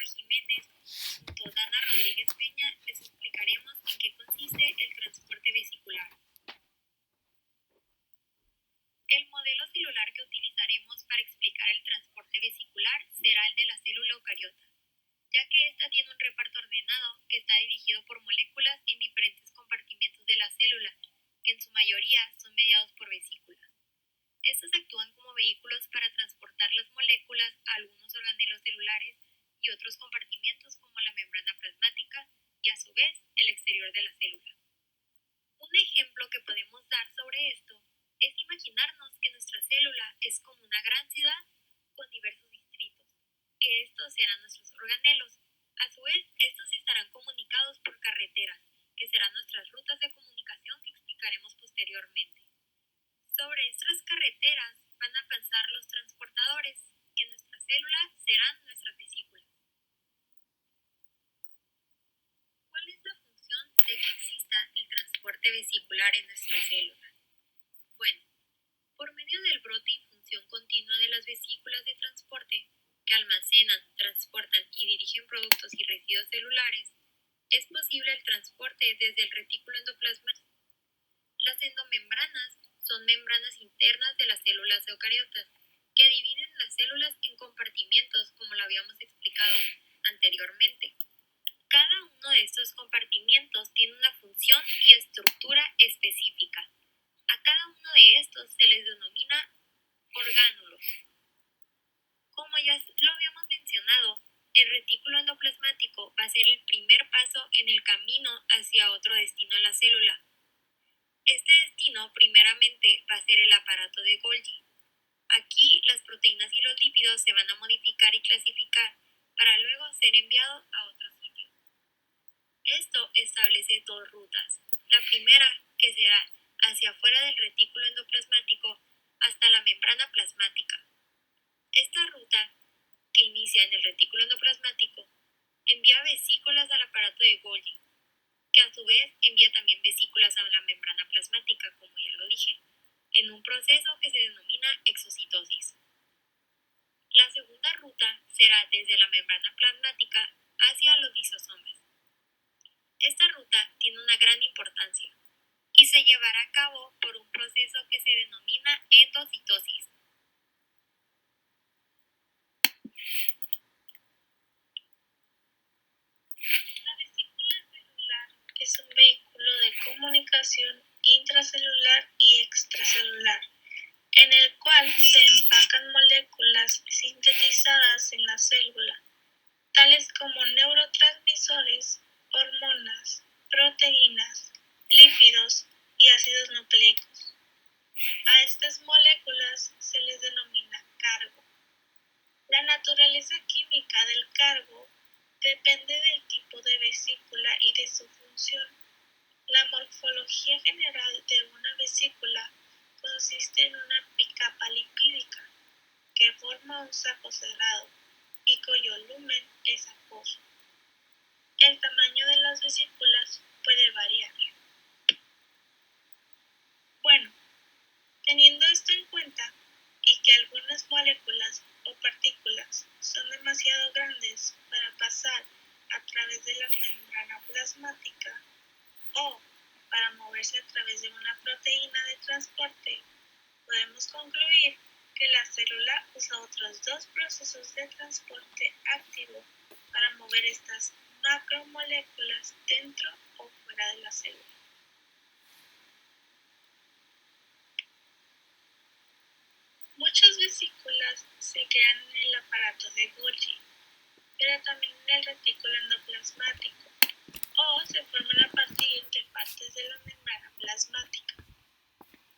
Alba Jiménez, junto a Dana Rodríguez Peña, les explicaremos en qué consiste el transporte vesicular. El modelo celular que utilizaremos para explicar el transporte vesicular será el de la célula eucariota, ya que ésta tiene un reparto ordenado que está dirigido por moléculas en diferentes compartimentos de la célula, que en su mayoría son mediados por vesículas. Estos actúan como vehículos para transportar las moléculas a algunos organelos celulares y otros compartimentos como la membrana plasmática y a su vez el exterior de la célula. Un ejemplo que podemos dar sobre esto es imaginarnos que nuestra célula es como una gran ciudad con diversos distritos, que estos serán nuestros organelos. A su vez, estos estarán comunicados por carreteras, que serán nuestras rutas de comunicación que explicaremos posteriormente. Sobre estas carreteras van a pasar los transportadores, que en nuestra célula serán nuestras vesículas. ¿Cuál es la función de que exista el transporte vesicular en nuestra célula? Bueno, por medio del brote y función continua de las vesículas de transporte, que almacenan, transportan y dirigen productos y residuos celulares, es posible el transporte desde el retículo endoplasmático. Las endomembranas son membranas internas de las células eucariotas, que dividen las células en compartimientos, como lo habíamos explicado anteriormente. Cada uno de estos compartimientos tiene una función y estructura específica. A cada uno de estos se les denomina orgánulos. Como ya lo habíamos mencionado, el retículo endoplasmático va a ser el primer paso en el camino hacia otro destino en la célula. Este destino primeramente va a ser el aparato de Golgi. Aquí las proteínas y los lípidos se van a modificar y clasificar para luego ser enviados a otro sitio. Esto establece dos rutas. La primera, que será hacia afuera del retículo endoplasmático hasta la membrana plasmática. Esta ruta, que inicia en el retículo endoplasmático, envía vesículas al aparato de Golgi, que a su vez envía también vesículas a la membrana plasmática, como ya lo dije, en un proceso que se denomina exocitosis. La segunda ruta será desde la membrana plasmática hacia los lisosomas. Esta ruta tiene una gran importancia y se llevará a cabo por un proceso que se denomina endocitosis. La vesícula celular es un vehículo de comunicación intracelular y extracelular, en el cual se empacan moléculas sintetizadas en la célula, tales como neurotransmisores, hormonas, proteínas, lípidos y ácidos nucleicos. A estas moléculas se les denomina cargo. La naturaleza química del cargo depende del tipo de vesícula y de su función. La morfología general de una vesícula consiste en una bicapa lipídica que forma un saco cerrado y cuyo lumen es acuoso. El tamaño de las vesículas puede variar. Bueno, teniendo esto en cuenta y que algunas moléculas o partículas son demasiado grandes para pasar a través de la membrana plasmática o para moverse a través de una proteína de transporte, podemos concluir que la célula usa otros dos procesos de transporte activo para mover estas macromoléculas dentro o fuera de la célula. Muchas vesículas se crean en el aparato de Golgi, pero también en el retículo endoplasmático, o se forman a partir de partes de la membrana plasmática.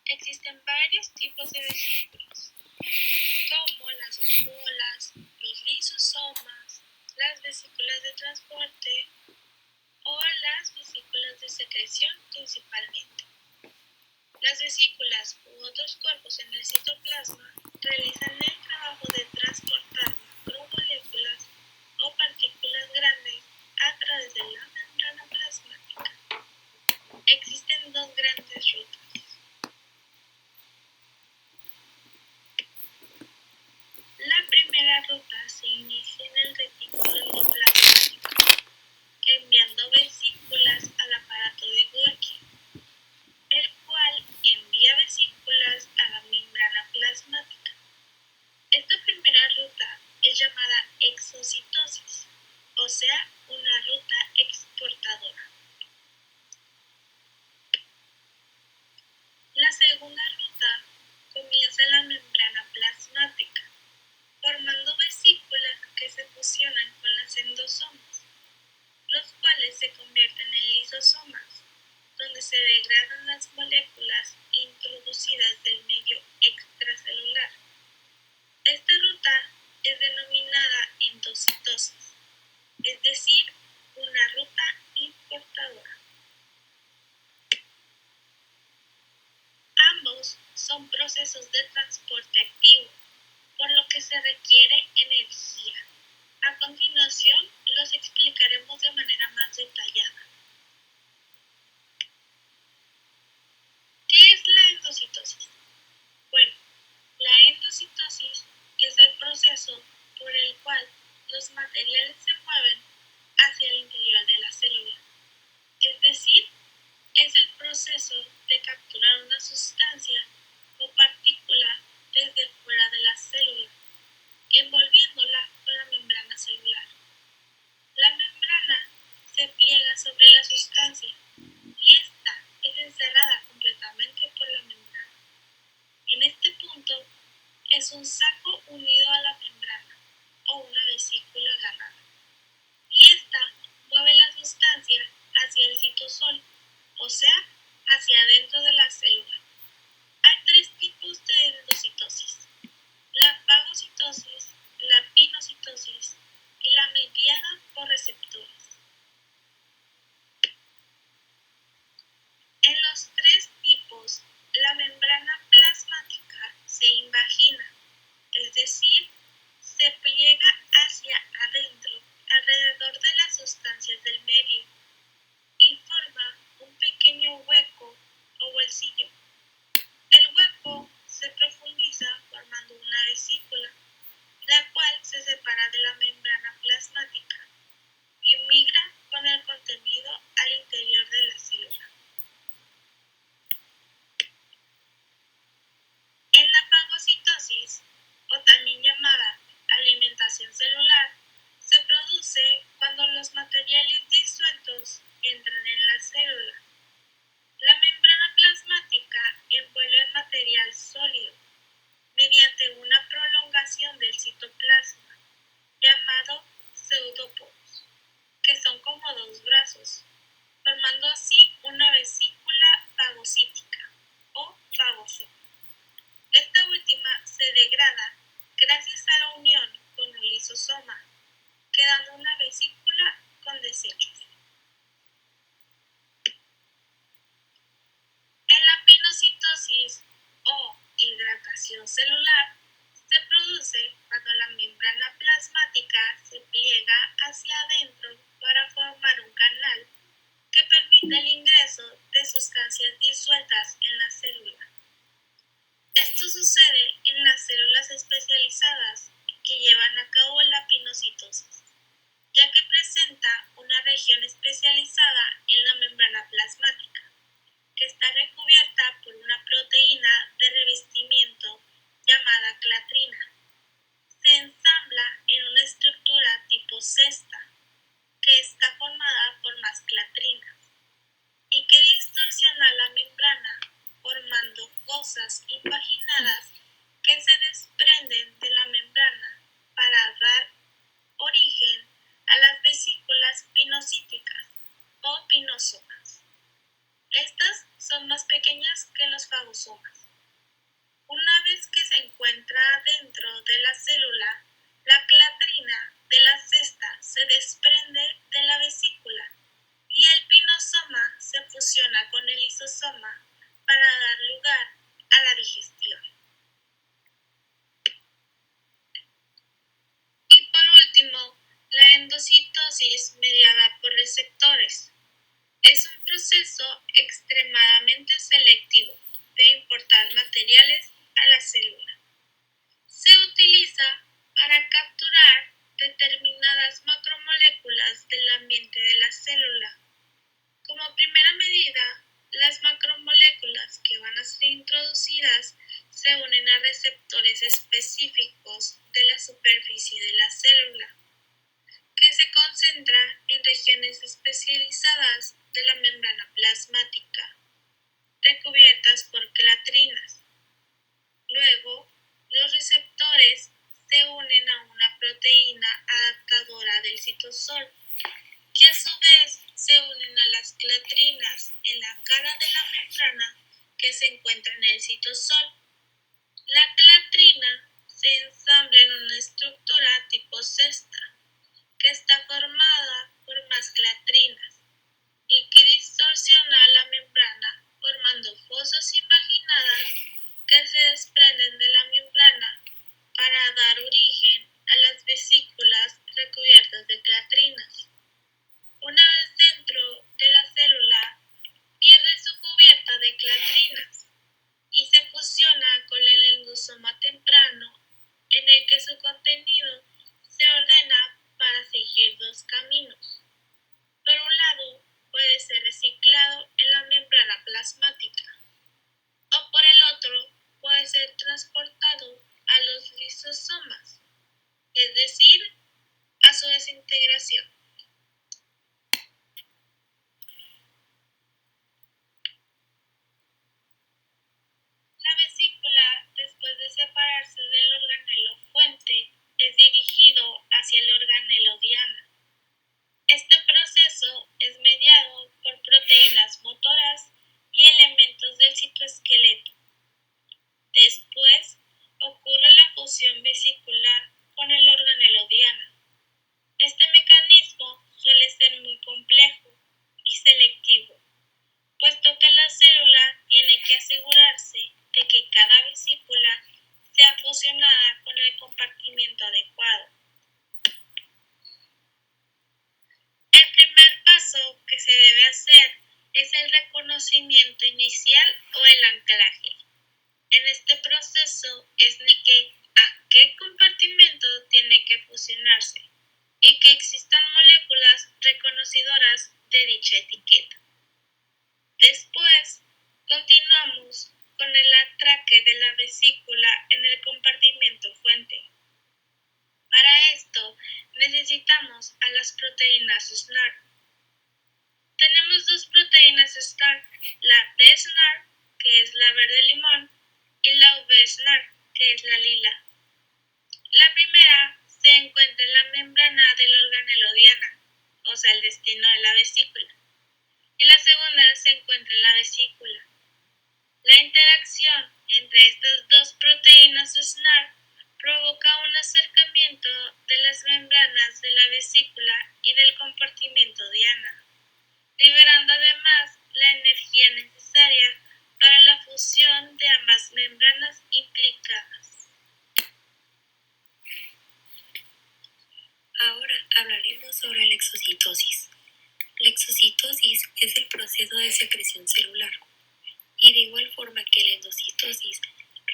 Existen varios tipos de vesículas, como las vacuolas, los lisosomas, las vesículas de transporte o las vesículas de secreción principalmente. Las vesículas u otros cuerpos en el citoplasma realizan el trabajo de transportar macromoléculas o partículas grandes a través de la membrana plasmática. Existen dos grandes rutas. materiales se mueven hacia el interior de la célula. Es decir, es el proceso de capturar una sustancia o partícula desde fuera de la célula, envolviéndola con la membrana celular. La membrana se pliega sobre la sustancia y esta es encerrada completamente por la membrana. En este punto es un saco unido a la membrana o una vesícula agarrada, y esta mueve la sustancia hacia el citosol, o sea, hacia adentro de la célula. Hay tres tipos de endocitosis: la fagocitosis, la pinocitosis y la mediada por receptores. En los tres tipos, la membrana plasmática se invagina, es decir, se pliega hacia adentro, alrededor de las sustancias del medio, y forma un pequeño hueco o bolsillo. El hueco se profundiza formando una vesícula, la cual se separa de la membrana plasmática y migra con el contenido al interior de la célula. En la fagocitosis, o también llamada alimentación celular, se produce cuando los materiales disueltos entran en la célula. La membrana plasmática envuelve el material sólido mediante una prolongación del citoplasma, llamado pseudoporos, que son como dos brazos, formando así una vesícula fagocítica o fagosoma. Esta última se degrada gracias a la unión con un lisosoma, quedando una vesícula con desechos. En la pinocitosis o hidratación celular se produce cuando la membrana plasmática se pliega hacia adentro para formar un canal que permite el ingreso de sustancias disueltas en la célula. Esto sucede en las células especializadas que llevan a cabo la pinocitosis, ya que presenta una región especializada en la membrana plasmática, que está recubierta por una proteína de revestimiento llamada clatrina. Se ensambla en una estructura tipo cesta, que está formada por más clatrinas, y que distorsiona la membrana formando fosas invaginadas que se desprenden de la membrana para dar origen a las vesículas pinocíticas o pinosomas. Estas son más pequeñas que los fagosomas. Una vez que se encuentra dentro de la célula, la clatrina de la cesta se desprende de la vesícula y el pinosoma se fusiona con el lisosoma para dar lugar a la digestión. Y por último, la endocitosis mediada por receptores. Es un proceso extremadamente selectivo de importar materiales a la célula. Se utiliza para capturar determinadas macromoléculas del ambiente de la célula. Como primera medida, las macromoléculas que van a ser introducidas se unen a receptores específicos de la superficie de la célula, que se concentra en regiones especializadas de la membrana plasmática, recubiertas por clatrinas. Luego, relacionada con el compartimiento adecuado. El primer paso que se debe hacer es el reconocimiento inicial o el anclaje. En este proceso es indique a qué compartimento tiene que fusionarse y que existan moléculas reconocidoras de dicha etiqueta. Después, continuamos con el atraque de la vesícula en el compartimento fuente. Para esto, necesitamos a las proteínas SNARP. Tenemos dos proteínas SNARP, la T-SNARP, que es la verde limón, y la V-SNARP, que es la lila. La primera se encuentra en la membrana del organelo diana, o sea, el destino de la vesícula, y la segunda se encuentra en la vesícula. La interacción entre estas dos proteínas SNARP provoca un acercamiento de las membranas de la vesícula y del compartimento diana, liberando además la energía necesaria para la fusión de ambas membranas implicadas. Ahora hablaremos sobre la exocitosis. La exocitosis es el proceso de secreción celular y de igual forma que la endocitosis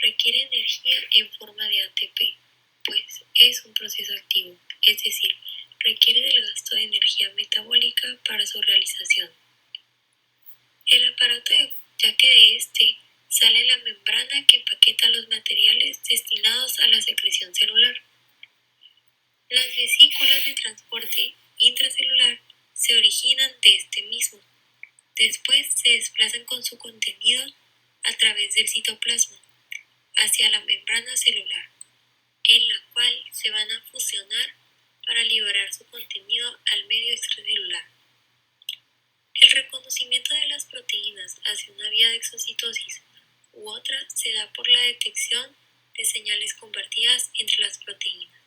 requiere energía en forma de ATP, pues es un proceso activo, es decir, requiere del gasto de energía metabólica para su realización. El aparato, ya que de este sale la membrana que empaqueta los materiales destinados a la secreción celular. Las vesículas de transporte intracelular se originan de este mismo. Después se desplazan con su contenido a través del citoplasma hacia la membrana celular, en la cual se van a fusionar para liberar su contenido al medio extracelular. El reconocimiento de las proteínas hacia una vía de exocitosis u otra se da por la detección de señales compartidas entre las proteínas.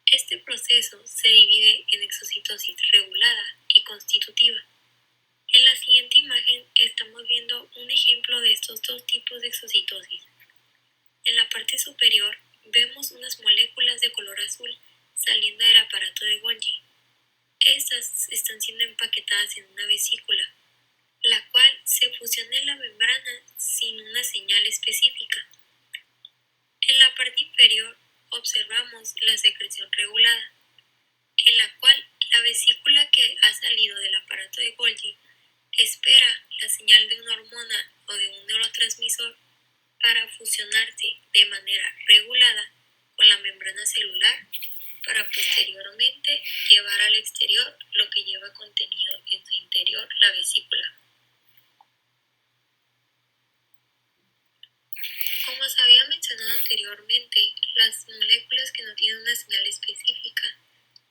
Este proceso se divide en exocitosis regulada y constitutiva. En la siguiente imagen estamos viendo un ejemplo de estos dos tipos de exocitosis. En la parte superior vemos unas moléculas de color azul saliendo del aparato de Golgi. Estas están siendo empaquetadas en una vesícula, la cual se fusiona en la membrana sin una señal específica. En la parte inferior observamos la secreción regulada, en la cual la vesícula que ha salido del aparato de Golgi espera la señal de una hormona o de un neurotransmisor para fusionarse de manera regulada con la membrana celular para posteriormente llevar al exterior lo que lleva contenido en su interior la vesícula. Como se había mencionado anteriormente, las moléculas que no tienen una señal específica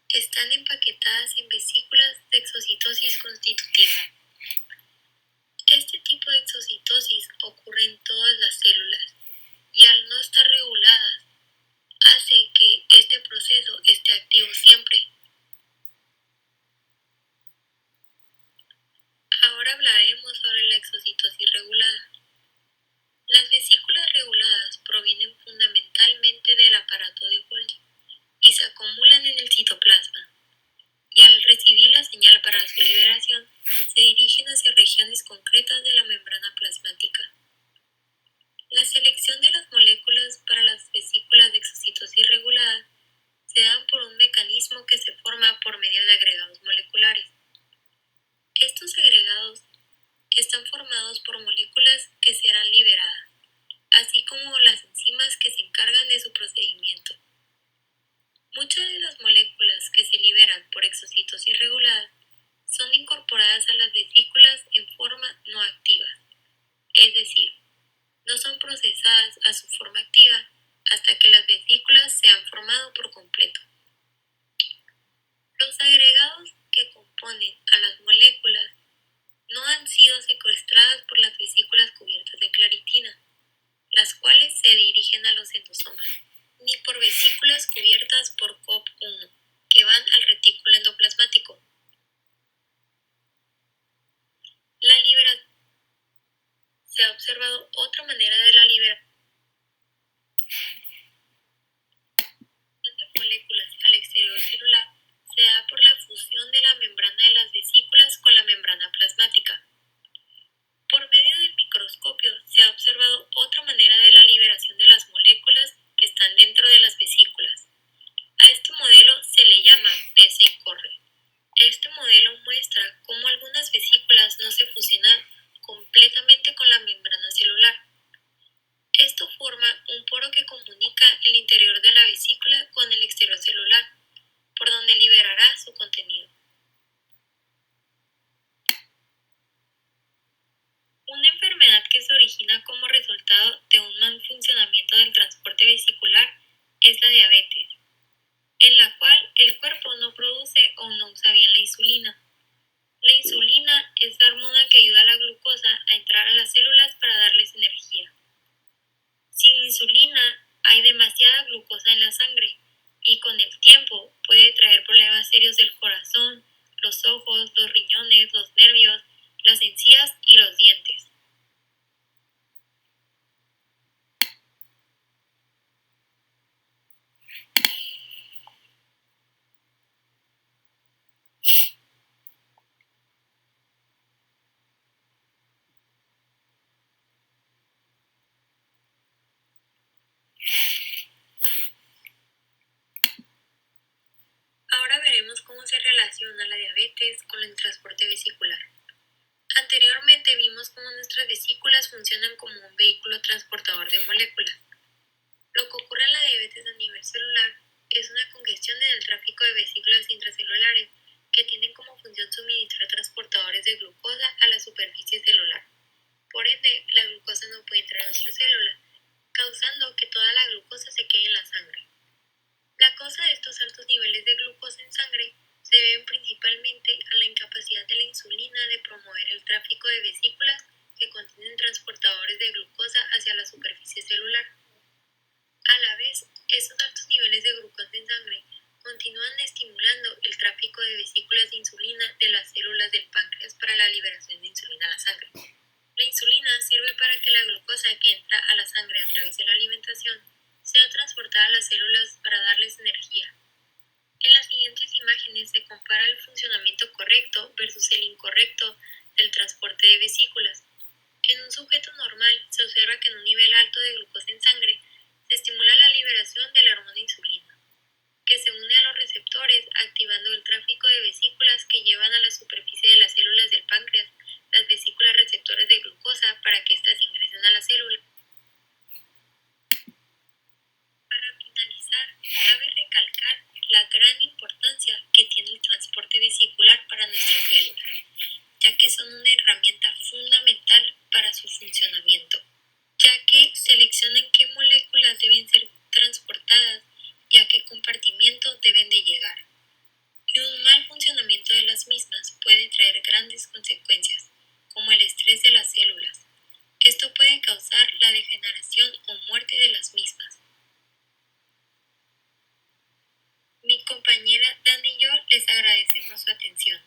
están empaquetadas en vesículas de exocitosis constitutiva. Este tipo de exocitosis ocurre en todas las células y al no estar reguladas hace que este proceso esté activo siempre. Ahora hablaremos sobre la exocitosis regulada. Las vesículas reguladas provienen fundamentalmente del aparato de Golgi y se acumulan en el citoplasma, y al recibir la señal para su liberación se dirigen hacia regiones concretas de la membrana plasmática. La selección de las moléculas para las vesículas de exocitosis regulada se dan por un mecanismo que se forma por medio de agregados moleculares. Estos agregados están formados por moléculas que serán liberadas, así como las enzimas que se encargan de su procedimiento. Muchas de las moléculas que se liberan por exocitosis regulada son incorporadas a las vesículas en forma no activa, es decir, no son procesadas a su forma activa hasta que las vesículas se han formado por completo. Los agregados que componen a las moléculas no han sido secuestradas por las vesículas cubiertas de claritina, las cuales se dirigen a los endosomas, ni por vesículas cubiertas por COP1, que van al retículo endoplasmático. La liberación. Se ha observado otra manera de la liberación. es la diabetes, en la cual el cuerpo no produce o no usa bien la insulina. La insulina es la hormona que ayuda a la glucosa a entrar a las células para darles energía. Sin insulina hay demasiada glucosa en la sangre y con el tiempo puede traer problemas serios del corazón, los ojos, los riñones, los nervios, las encías y los dientes. Ahora veremos cómo se relaciona la diabetes con el transporte vesicular. Anteriormente vimos cómo nuestras vesículas funcionan como un vehículo transportador de moléculas. Lo que ocurre en la diabetes a nivel celular es una congestión en el tráfico de vesículas intracelulares que tienen como función suministrar transportadores de glucosa a la superficie celular. Por ende, la glucosa no puede entrar a nuestra célula, causando que toda la glucosa se quede en la sangre. La causa de estos altos niveles de glucosa en sangre se deben principalmente a la incapacidad de la insulina de promover el tráfico de vesículas que contienen transportadores de glucosa hacia la superficie celular. A la vez, estos altos niveles de glucosa en sangre continúan estimulando el tráfico de vesículas de insulina de las células del páncreas para la liberación de insulina a la sangre. La insulina sirve para que la glucosa que entra a la sangre a través de la alimentación sea transportada a las células para darles energía. En las siguientes imágenes se compara el funcionamiento correcto versus el incorrecto del transporte de vesículas. En un sujeto normal se observa que en un nivel alto de glucosa en sangre se estimula la liberación de la hormona insulina, que se une a los receptores activando el tráfico de vesículas que llevan a la superficie de las células del páncreas las vesículas receptoras de glucosa para que éstas ingresen a la célula. Para finalizar, cabe recalcar la gran importancia que tiene el transporte vesicular para nuestra célula, ya que son una herramienta fundamental para su funcionamiento, ya que seleccionan qué moléculas deben ser transportadas y a qué compartimiento deben de llegar. Y un mal funcionamiento de las mismas puede traer grandes consecuencias, como el estrés de las células. Esto puede causar la degeneración o muerte de las mismas. Mi compañera Dani y yo les agradecemos su atención.